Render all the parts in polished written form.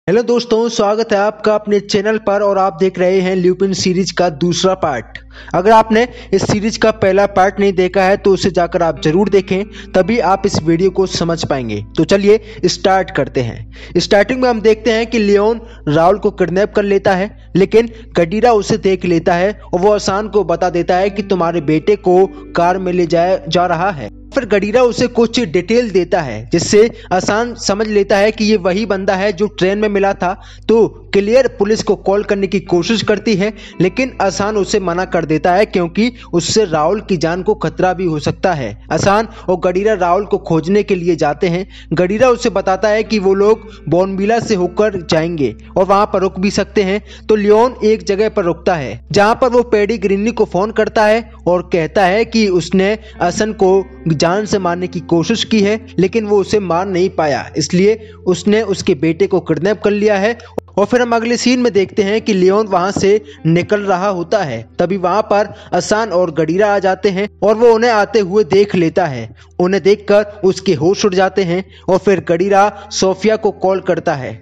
Hello दोस्तों, स्वागत है आपका अपने चैनल पर और आप देख रहे हैं ल्यूपिन सीरीज का दूसरा पार्ट। अगर आपने इस सीरीज का पहला पार्ट नहीं देखा है तो उसे जाकर आप जरूर देखें, तभी आप इस वीडियो को समझ पाएंगे। तो चलिए स्टार्ट करते हैं। स्टार्टिंग में हम देखते हैं कि लियोन राहुल को किडनैप कर लेता है, लेकिन गडीरा उसे देख लेता है और वो असान को बता देता है कि तुम्हारे बेटे को कार में ले जा रहा है। फिर गडीरा उसे कुछ डिटेल देता है जिससे असान समझ लेता है कि ये वही बंदा है जो ट्रेन में मिला था। तो क्लियर पुलिस को कॉल करने की कोशिश करती है, लेकिन असान उसे मना कर देता है क्योंकि उससे राहुल की जान को खतरा भी हो सकता है। असान और गडीरा राहुल को खोजने के लिए जाते हैं। गडीरा उसे बताता है कि वो लोग बोनविला से होकर जाएंगे और वहां पर रुक भी सकते हैं। तो लियोन एक जगह पर रुकता है जहां पर वो पेडिग्रीनी को फोन करता है और कहता है कि उसने असन को जान से मारने की कोशिश की है, लेकिन वो उसे मार नहीं पाया, इसलिए उसने उसके बेटे को किडनैप कर लिया है। और फिर हम अगले सीन में देखते हैं कि लियोन वहां से निकल रहा होता है। तभी वहां पर असान और गडीरा आ जाते हैं और वो उन्हें आते हुए देख लेता है। उन्हें देखकर उसके होश उड़ जाते हैं और फिर गडीरा सोफिया को कॉल करता है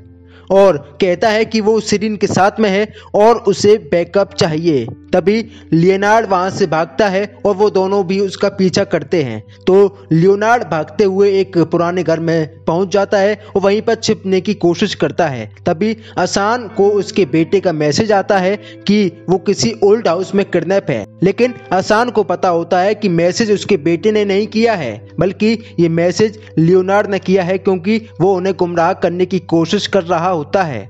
और कहता है कि वो सिरिन के साथ में है और उसे बैकअप चाहिए। तभी लियोनार्ड वहां से भागता है और वो दोनों भी उसका पीछा करते हैं। तो लियोनार्ड भागते हुए एक पुराने घर में पहुंच जाता है और वहीं पर छिपने की कोशिश करता है। तभी असान को उसके बेटे का मैसेज आता है कि वो किसी ओल्ड हाउस में किडनैप है, लेकिन असान को पता होता है कि मैसेज उसके बेटे ने नहीं किया है, बल्कि ये मैसेज लियोनार्ड ने किया है क्योंकि वो उन्हें गुमराह करने की कोशिश कर रहा होता है।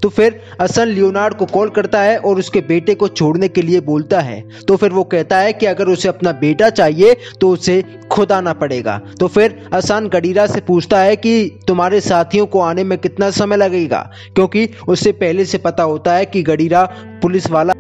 तो फिर असन लियोनार्ड को कॉल करता है और उसके बेटे को छोड़ने के लिए बोलता है। तो फिर वो कहता है कि अगर उसे अपना बेटा चाहिए तो उसे खुद आना पड़ेगा। तो फिर असान गडीरा से पूछता है कि तुम्हारे साथियों को आने में कितना समय लगेगा, क्योंकि उसे पहले से पता होता है कि गडीरा पुलिस वाला।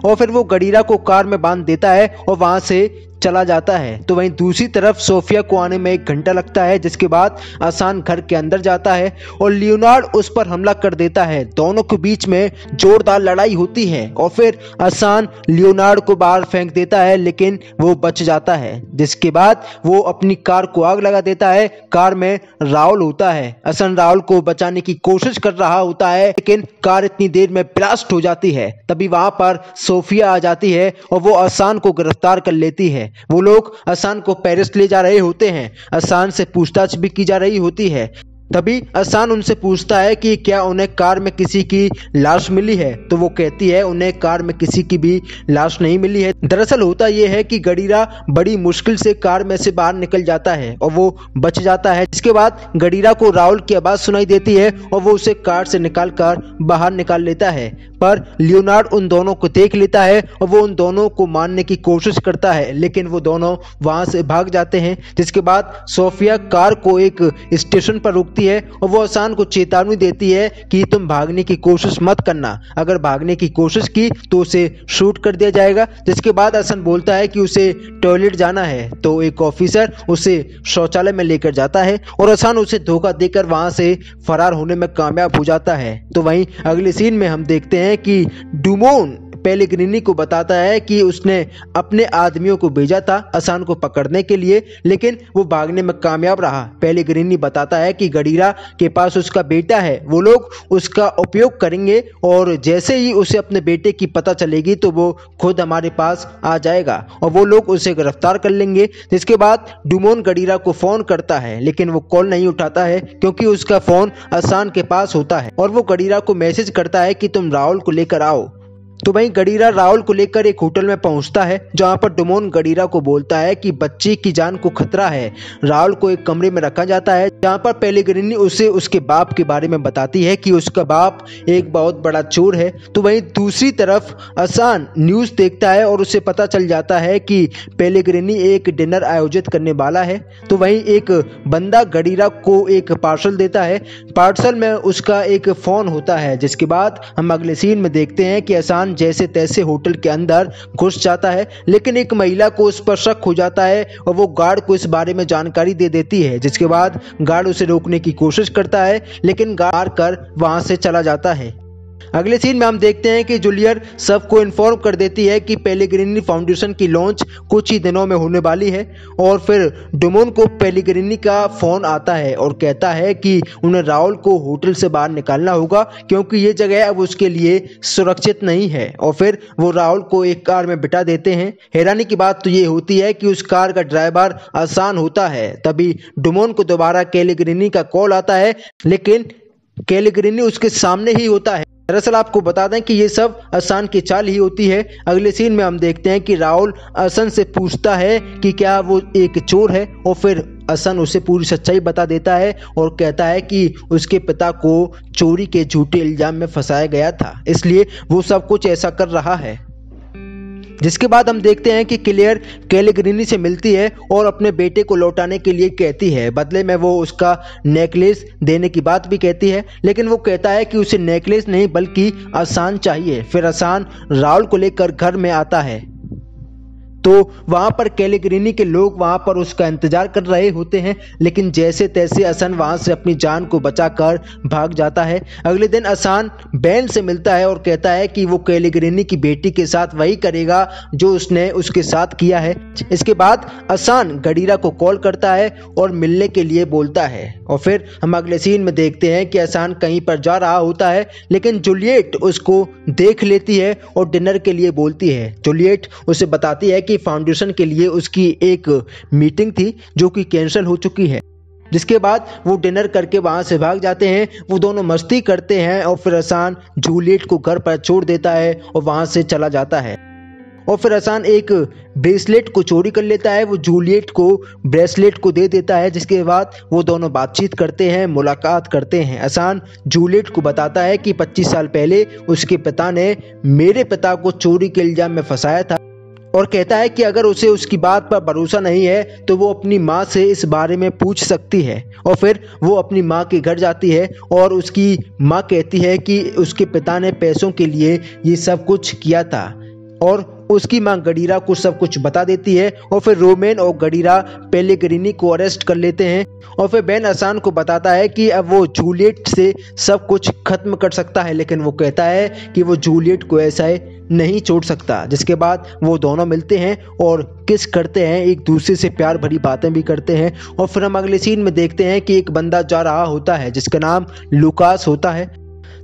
और फिर वो गडीरा को कार में बांध देता है और वहां से चला जाता है। तो वहीं दूसरी तरफ सोफिया को आने में 1 घंटा लगता है, जिसके बाद असान घर के अंदर जाता है और लियोनार्ड उस पर हमला कर देता है। दोनों के बीच में जोरदार लड़ाई होती है और फिर असान लियोनार्ड को बाहर फेंक देता है, लेकिन वो बच जाता है। जिसके बाद वो अपनी कार को आग लगा देता है। कार में राहुल होता है। असान राहुल को बचाने की कोशिश कर रहा होता है, लेकिन कार इतनी देर में ब्लास्ट हो जाती है। तभी वहां पर सोफिया आ जाती है और वो असान को गिरफ्तार कर लेती है। वो लोग असान को पेरिस ले जा रहे होते हैं। असान से पूछताछ भी की जा रही होती है। तभी असान उनसे पूछता है कि क्या उन्हें कार में किसी की लाश मिली है। तो वो कहती है उन्हें कार में किसी की भी लाश नहीं मिली है। दरअसल होता यह है कि गडीरा बड़ी मुश्किल से कार में से बाहर निकल जाता है और वो बच जाता है। इसके बाद गडीरा को राहुल की आवाज सुनाई देती है और वो उसे कार से निकालकर बाहर निकाल लेता है, पर लियोनार्ड उन दोनों को देख लेता है और वो उन दोनों को मारने की कोशिश करता है, लेकिन वो दोनों वहां से भाग जाते हैं। जिसके बाद सोफिया कार को एक स्टेशन पर रोकती है और वो असान को चेतावनी देती है कि तुम भागने की कोशिश मत करना, अगर भागने की कोशिश की तो उसे शूट कर दिया जाएगा। जिसके बाद असान बोलता है कि उसे टॉयलेट जाना है। तो एक ऑफिसर उसे शौचालय में लेकर जाता है और असान उसे धोखा देकर वहां से फरार होने में कामयाब हो जाता है। तो वहीं अगले सीन में हम देखते हैं कि डुमोन पेलेग्रिनी को बताता है कि उसने अपने आदमियों को भेजा था असान को पकड़ने के लिए, लेकिन वो भागने में कामयाब रहा। पेलेग्रिनी बताता है कि गडीरा के पास उसका बेटा है, वो लोग उसका उपयोग करेंगे और जैसे ही उसे अपने बेटे की पता चलेगी तो वो खुद हमारे पास आ जाएगा और वो लोग उसे गिरफ्तार कर लेंगे। जिसके बाद डुमोन गडीरा को फोन करता है, लेकिन वो कॉल नहीं उठाता है क्योंकि उसका फोन असान के पास होता है और वो गडीरा को मैसेज करता है कि तुम राहुल को लेकर आओ। तो वहीं गडीरा राहुल को लेकर एक होटल में पहुंचता है, जहां पर डुमोन गडीरा को बोलता है कि बच्चे की जान को खतरा है। राहुल को एक कमरे में रखा जाता है, जहां पर पेलेग्रिनी उसे उसके बाप के बारे में बताती है कि उसका बाप एक बहुत बड़ा चोर है। तो वहीं दूसरी तरफ असान न्यूज देखता है और उसे पता चल जाता है कि पेलेग्रिनी एक डिनर आयोजित करने वाला है। तो वहीं एक बंदा गडीरा को एक पार्सल देता है। पार्सल में उसका एक फोन होता है। जिसके बाद हम अगले सीन में देखते हैं कि असान जैसे तैसे होटल के अंदर घुस जाता है, लेकिन एक महिला को उस पर शक हो जाता है और वो गार्ड को इस बारे में जानकारी दे देती है। जिसके बाद गार्ड उसे रोकने की कोशिश करता है, लेकिन गार्ड कर वहां से चला जाता है। अगले सीन में हम देखते हैं कि जूलियट सबको इन्फॉर्म कर देती है कि पेलेग्रिनी फाउंडेशन की लॉन्च कुछ ही दिनों में होने वाली है। और फिर डुमोन को पेलेग्रिनी का फोन आता है और कहता है कि उन्हें राहुल को होटल से बाहर निकालना होगा क्योंकि ये जगह अब उसके लिए सुरक्षित नहीं है। और फिर वो राहुल को एक कार में बिठा देते हैं। हैरानी की बात तो ये होती है कि उस कार का ड्राइवर आसान होता है। तभी डुमोन को दोबारा पेलेग्रिनी का कॉल आता है, लेकिन पेलेग्रिनी उसके सामने ही होता है। दरअसल आपको बता दें कि ये सब असान की चाल ही होती है। अगले सीन में हम देखते हैं कि राहुल असन से पूछता है कि क्या वो एक चोर है, और फिर असन उसे पूरी सच्चाई बता देता है और कहता है कि उसके पिता को चोरी के झूठे इल्जाम में फंसाया गया था, इसलिए वो सब कुछ ऐसा कर रहा है। जिसके बाद हम देखते हैं कि क्लेयर पेलेग्रिनी से मिलती है और अपने बेटे को लौटाने के लिए कहती है। बदले में वो उसका नेकलेस देने की बात भी कहती है, लेकिन वो कहता है कि उसे नेकलेस नहीं बल्कि आसान चाहिए। फिर आसान राहुल को लेकर घर में आता है तो वहां पर पेलेग्रिनी के लोग वहां पर उसका इंतजार कर रहे होते हैं, लेकिन जैसे तैसे असन वहां से अपनी जान को बचाकर भाग जाता है। अगले दिन असान बेन से मिलता है और कहता है कि वो पेलेग्रिनी की बेटी के साथ वही करेगा जो उसने उसके साथ किया है। इसके बाद असान गडीरा को कॉल करता है और मिलने के लिए बोलता है। और फिर हम अगले सीन में देखते हैं कि असान कहीं पर जा रहा होता है, लेकिन जूलियट उसको देख लेती है और डिनर के लिए बोलती है। जूलियट उसे बताती है कि फाउंडेशन के लिए उसकी एक मीटिंग थी जो कि कैंसिल हो चुकी है। जिसके बाद वो डिनर करके वहां से भाग जाते हैं। वो दोनों मस्ती करते हैं और फिर असान जूलियट को घर पर छोड़ देता है और वहां से चला जाता है। और फिर असान एक ब्रेसलेट को चोरी कर लेता है, वो जूलियट को ब्रेसलेट को दे देता है। जिसके बाद वो दोनों बातचीत करते हैं, मुलाकात करते हैं। असान जूलियट को बताता है कि 25 साल पहले उसके पिता ने मेरे पिता को चोरी के इल्जाम में फंसाया था और कहता है कि अगर उसे उसकी बात पर भरोसा नहीं है तो वो अपनी माँ से इस बारे में पूछ सकती है। और फिर वो अपनी माँ के घर जाती है और उसकी माँ कहती है कि उसके पिता ने पैसों के लिए ये सब कुछ किया था, और उसकी मां गडीरा को सब कुछ बता देती है। और फिर रोमेन और गडीरा पेलेग्रिनी को अरेस्ट कर लेते हैं। और फिर बेन असान को बताता है कि अब वो जूलियट से सब कुछ खत्म कर सकता है, लेकिन वो कहता है कि वो जूलियट को ऐसा नहीं छोड़ सकता। जिसके बाद वो दोनों मिलते हैं और किस करते हैं, एक दूसरे से प्यार भरी बातें भी करते हैं। और फिर हम अगले सीन में देखते हैं कि एक बंदा जा रहा होता है जिसका नाम लुकास होता है।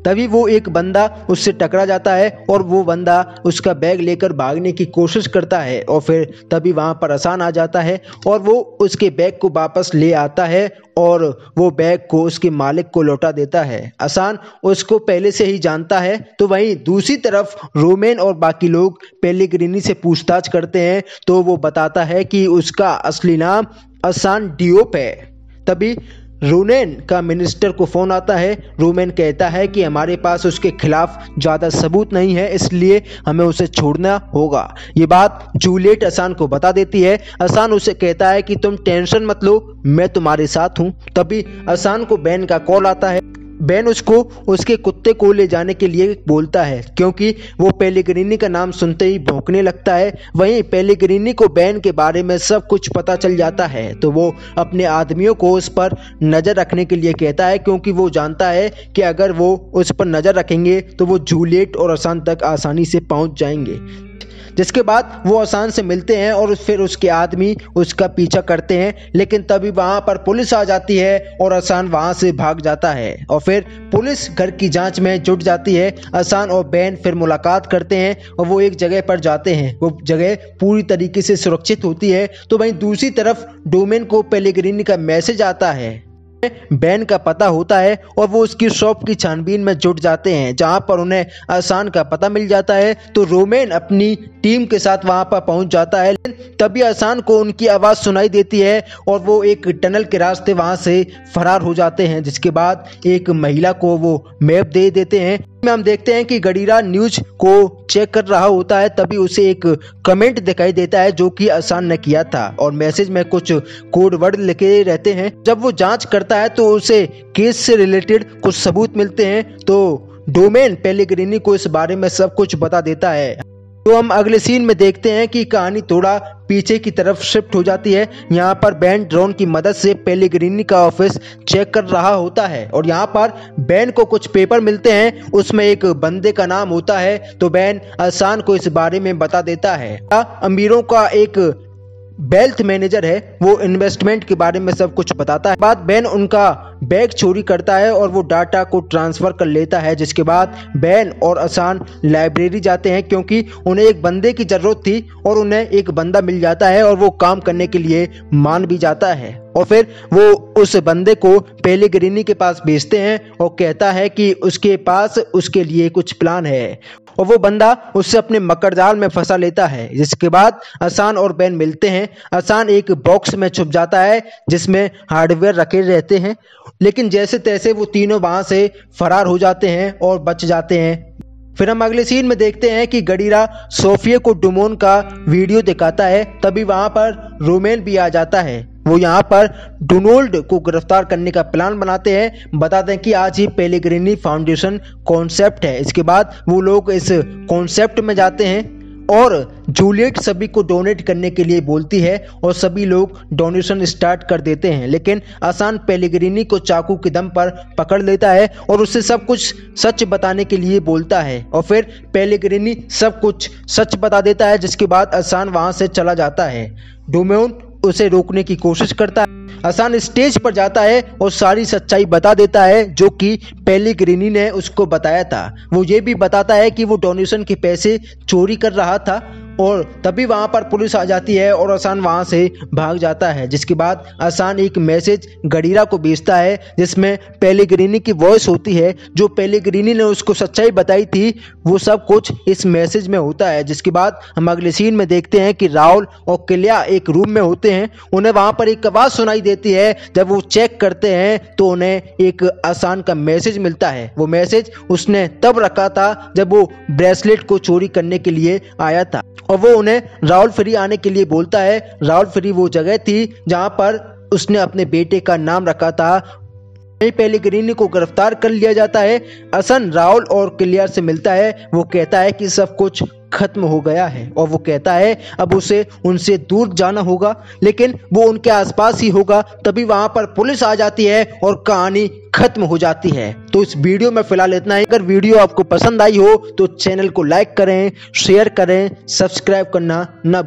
तभी वो एक बंदा उससे टकरा जाता है और वो बंदा उसका बैग लेकर भागने की कोशिश करता है। और फिर तभी वहां पर असान आ जाता है और वो उसके बैग को वापस ले आता है और वो बैग को उसके मालिक को लौटा देता है। असान उसको पहले से ही जानता है। तो वहीं दूसरी तरफ रोमेन और बाकी लोग पेलेग्रिनी से पूछताछ करते हैं तो वो बताता है कि उसका असली नाम असान डियोप है। तभी रोमेन का मिनिस्टर को फोन आता है। रोमेन कहता है कि हमारे पास उसके खिलाफ ज्यादा सबूत नहीं है, इसलिए हमें उसे छोड़ना होगा। ये बात जूलियट असान को बता देती है। असान उसे कहता है कि तुम टेंशन मत लो, मैं तुम्हारे साथ हूँ। तभी असान को बेन का कॉल आता है। बेन उसको उसके कुत्ते को ले जाने के लिए बोलता है क्योंकि वो पेलेग्रिनी का नाम सुनते ही भौंकने लगता है। वहीं पेलेग्रिनी को बेन के बारे में सब कुछ पता चल जाता है तो वो अपने आदमियों को उस पर नज़र रखने के लिए कहता है, क्योंकि वो जानता है कि अगर वो उस पर नज़र रखेंगे तो वो जूलियट और असान तक आसानी से पहुंच जाएंगे। जिसके बाद वो असान से मिलते हैं और फिर उसके आदमी उसका पीछा करते हैं, लेकिन तभी वहां पर पुलिस आ जाती है और असान वहां से भाग जाता है। और फिर पुलिस घर की जांच में जुट जाती है। असान और बेन फिर मुलाकात करते हैं और वो एक जगह पर जाते हैं। वो जगह पूरी तरीके से सुरक्षित होती है। तो वहीं दूसरी तरफ डोमेन को पेलेग्रिनी का मैसेज आता है, बेन का पता होता है और वो उसकी शॉप की छानबीन में जुट जाते हैं, जहां पर उन्हें असान का पता मिल जाता है। तो रोमेन अपनी टीम के साथ वहां पर पहुंच जाता है। तभी असान को उनकी आवाज सुनाई देती है और वो एक टनल के रास्ते वहां से फरार हो जाते हैं। जिसके बाद एक महिला को वो मैप दे देते हैं। हम देखते हैं कि गडीरा न्यूज को चेक कर रहा होता है। तभी उसे एक कमेंट दिखाई देता है जो कि असान ने किया था और मैसेज में कुछ कोड वर्ड लिखे रहते हैं। जब वो जांच करता है तो उसे केस से रिलेटेड कुछ सबूत मिलते हैं। तो डोमेन पेलेग्रिनी को इस बारे में सब कुछ बता देता है। तो हम अगले सीन में देखते हैं कि कहानी थोड़ा पीछे की तरफ शिफ्ट हो जाती है। यहाँ पर बेन ड्रोन की मदद से पेलेग्रिनी का ऑफिस चेक कर रहा होता है और यहाँ पर बेन को कुछ पेपर मिलते हैं, उसमें एक बंदे का नाम होता है। तो बेन असान को इस बारे में बता देता है। अमीरों का एक वेल्थ मैनेजर है, वो इन्वेस्टमेंट के बारे में सब कुछ बताता है। बाद बेन उनका बैग चोरी करता है और वो डाटा को ट्रांसफर कर लेता है, जिसके बाद बेन और असान लाइब्रेरी जाते हैं क्योंकि उन्हें एक बंदे की जरूरत थी और उन्हें एक बंदा मिल जाता है और वो काम करने के लिए मान भी जाता है। और फिर वो उस बंदे को पेलेग्रिनी के पास भेजते हैं और कहता है कि उसके पास उसके लिए कुछ प्लान है और वो बंदा उससे अपने मकड़जाल में फंसा लेता है। जिसके बाद असान और बेन मिलते हैं। असान एक बॉक्स में छुप जाता है जिसमें हार्डवेयर रखे रहते हैं, लेकिन जैसे तैसे वो तीनों वहां से फरार हो जाते हैं और बच जाते हैं। फिर हम अगले सीन में देखते हैं कि गडीरा सोफिया को डुमोन का वीडियो दिखाता है। तभी वहां पर रोमेन भी आ जाता है। वो यहाँ पर डोनाल्ड को गिरफ्तार करने का प्लान बनाते हैं, बताते हैं कि आज ही पेलेग्रिनी फाउंडेशन कॉन्सेप्ट है। इसके बाद वो लोग इस कॉन्सेप्ट में जाते हैं और जूलियट सभी को डोनेट करने के लिए बोलती है और सभी लोग डोनेशन स्टार्ट कर देते हैं। लेकिन असान पेलेग्रिनी को चाकू के दम पर पकड़ लेता है और उससे सब कुछ सच बताने के लिए बोलता है और फिर पेलेग्रिनी सब कुछ सच बता देता है। जिसके बाद असान वहां से चला जाता है। डोमेन उसे रोकने की कोशिश करता है। असान स्टेज पर जाता है और सारी सच्चाई बता देता है जो कि पेलेग्रिनी ने उसको बताया था। वो ये भी बताता है कि वो डोनेशन के पैसे चोरी कर रहा था और तभी वहां पर पुलिस आ जाती है और असान वहां से भाग जाता है। जिसके बाद असान एक मैसेज गडीरा को भेजता है जिसमें पेलेग्रिनी की वॉइस होती है। जो पेलेग्रिनी ने उसको सच्चाई बताई थी वो सब कुछ इस मैसेज में होता है। जिसके बाद हम अगले सीन में देखते हैं कि राहुल और किलिया एक रूम में होते हैं। उन्हें वहां पर एक आवाज सुनाई देती है। जब वो चेक करते हैं तो उन्हें एक असान का मैसेज मिलता है। वो मैसेज उसने तब रखा था जब वो ब्रेसलेट को चोरी करने के लिए आया था और वो उन्हें राहुल फ्री आने के लिए बोलता है। राहुल फ्री वो जगह थी जहां पर उसने अपने बेटे का नाम रखा था। पेलेग्रिनी को गिरफ्तार कर लिया जाता है। असन राहुल और किलिया से मिलता है। वो कहता है कि सब कुछ खत्म हो गया है और वो कहता है अब उसे उनसे दूर जाना होगा, लेकिन वो उनके आसपास ही होगा। तभी वहां पर पुलिस आ जाती है और कहानी खत्म हो जाती है। तो इस वीडियो में फिलहाल इतना ही। अगर वीडियो आपको पसंद आई हो तो चैनल को लाइक करें, शेयर करें, सब्सक्राइब करना ना भूलें।